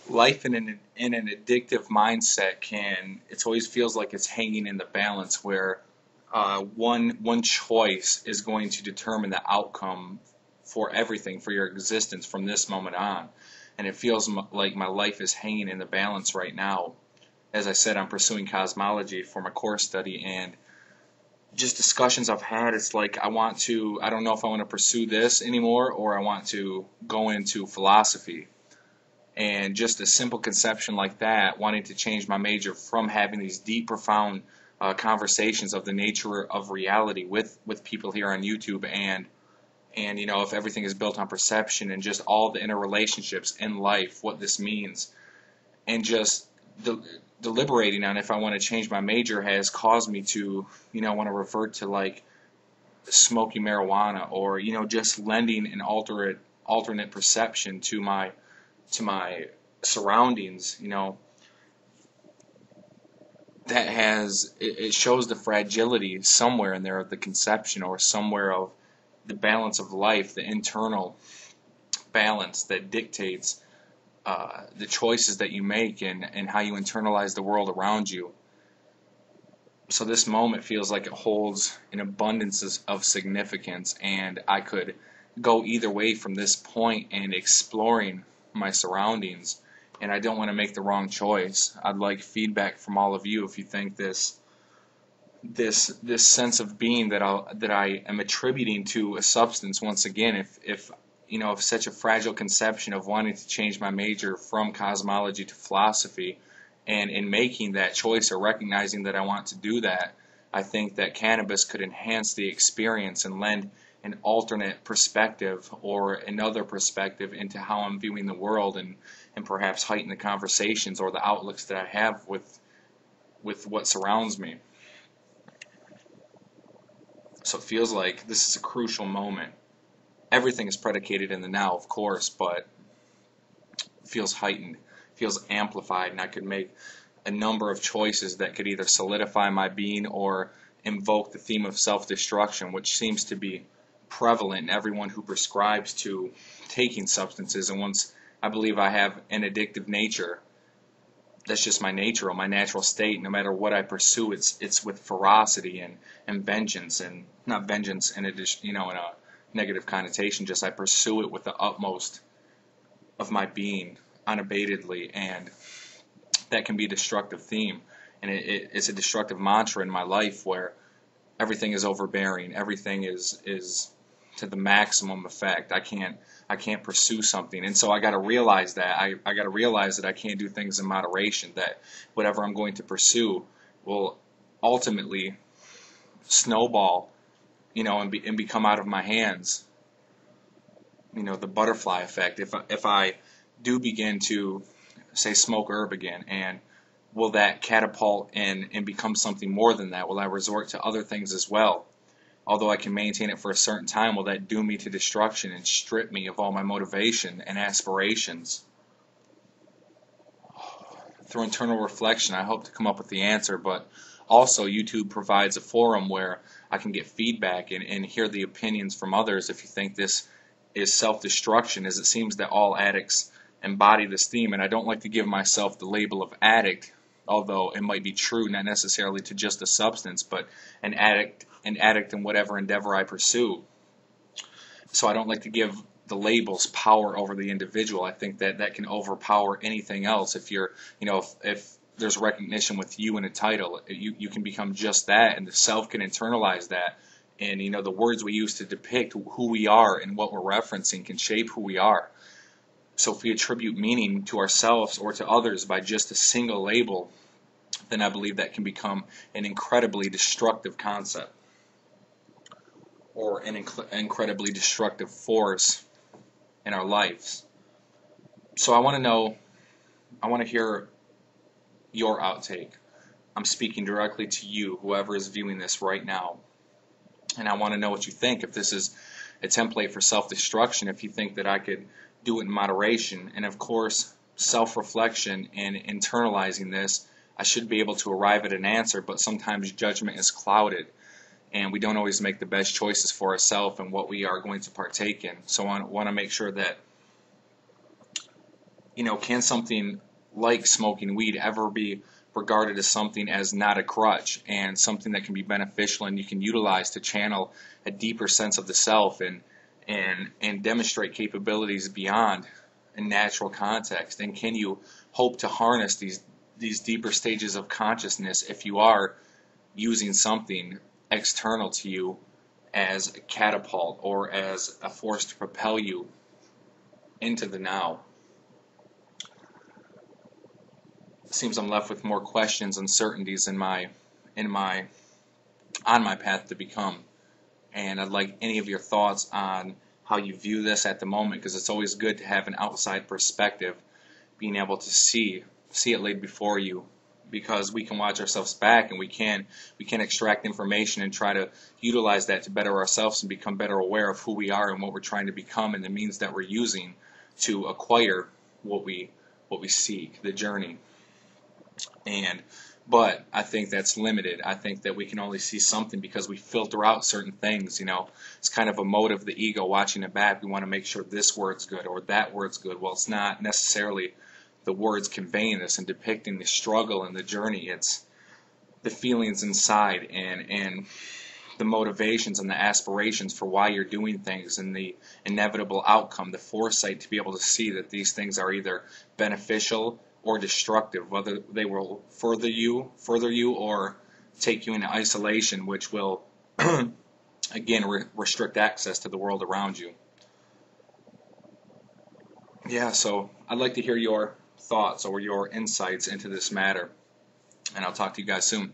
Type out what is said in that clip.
Life in an addictive mindset it always feels like it's hanging in the balance where one choice is going to determine the outcome for everything, for your existence from this moment on. And it feels like my life is hanging in the balance right now. As I said, I'm pursuing cosmology for my course study, and just discussions I've had, it's like I don't know if I want to pursue this anymore or I want to go into philosophy. And just a simple conception like that, wanting to change my major from having these deep, profound conversations of the nature of reality with people here on YouTube, and if everything is built on perception and just all the interrelationships in life, what this means, and just deliberating on if I want to change my major has caused me to want to revert to like smoking marijuana, or just lending an alternate perception to my surroundings, it shows the fragility somewhere in there of the conception, or somewhere of the balance of life, the internal balance that dictates the choices that you make, and how you internalize the world around you. So this moment feels like it holds an abundance of significance, and I could go either way from this point and exploring my surroundings, and I don't want to make the wrong choice. I'd like feedback from all of you if you think this sense of being that I am attributing to a substance, once again, if such a fragile conception of wanting to change my major from cosmology to philosophy, and in making that choice or recognizing that I want to do that, I think that cannabis could enhance the experience and lend an alternate perspective or another perspective into how I'm viewing the world, and perhaps heighten the conversations or the outlooks that I have with what surrounds me. So it feels like this is a crucial moment. Everything is predicated in the now, of course, but it feels heightened, feels amplified, and I could make a number of choices that could either solidify my being or invoke the theme of self-destruction, which seems to be prevalent in everyone who prescribes to taking substances. And once I believe I have an addictive nature, that's just my nature or my natural state. No matter what I pursue, it's with ferocity and vengeance, and not vengeance in addition, in a negative connotation. Just I pursue it with the utmost of my being, unabatedly, and that can be a destructive theme, and it's a destructive mantra in my life where everything is overbearing, everything is to the maximum effect. I can't pursue something, and so I got to realize that I got to realize that I can't do things in moderation. That whatever I'm going to pursue will ultimately snowball, and become out of my hands. The butterfly effect. If I do begin to say smoke herb again, and will that catapult and become something more than that? Will I resort to other things as well? Although I can maintain it for a certain time, will that doom me to destruction and strip me of all my motivation and aspirations? Through internal reflection, I hope to come up with the answer, but also YouTube provides a forum where I can get feedback and hear the opinions from others if you think this is self-destruction, as it seems that all addicts embody this theme. And I don't like to give myself the label of addict, although it might be true, not necessarily to just a substance, but an addict in whatever endeavor I pursue. So I don't like to give the labels power over the individual. I think that can overpower anything else. If you're, if there's recognition with you in a title, you can become just that, and the self can internalize that. And the words we use to depict who we are and what we're referencing can shape who we are. So if we attribute meaning to ourselves or to others by just a single label, then I believe that can become an incredibly destructive concept, or an incredibly destructive force in our lives. So I want to hear your outtake. I'm speaking directly to you, whoever is viewing this right now. And I want to know what you think. If this is a template for self-destruction, if you think that I could do it in moderation, and of course, self-reflection and internalizing this, I should be able to arrive at an answer, but sometimes judgment is clouded, and we don't always make the best choices for ourselves and what we are going to partake in. So I want to make sure that can something like smoking weed ever be regarded as something as not a crutch and something that can be beneficial and you can utilize to channel a deeper sense of the self and demonstrate capabilities beyond a natural context? And can you hope to harness these deeper stages of consciousness if you are using something external to you as a catapult or as a force to propel you into the now? It seems I'm left with more questions, uncertainties on my path to become. And I'd like any of your thoughts on how you view this at the moment, because it's always good to have an outside perspective, being able to see it laid before you, because we can watch ourselves back and we can extract information and try to utilize that to better ourselves and become better aware of who we are and what we're trying to become and the means that we're using to acquire what we seek, the journey. But I think that's limited. I think that we can only see something because we filter out certain things. It's kind of a mode of the ego watching it back. We want to make sure this word's good or that word's good. Well, it's not necessarily the words conveying this and depicting the struggle and the journey. It's the feelings inside and the motivations and the aspirations for why you're doing things and the inevitable outcome, the foresight to be able to see that these things are either beneficial or destructive, whether they will further you or take you into isolation, which will again restrict access to the world around you. Yeah, so I'd like to hear your thoughts or your insights into this matter, and I'll talk to you guys soon.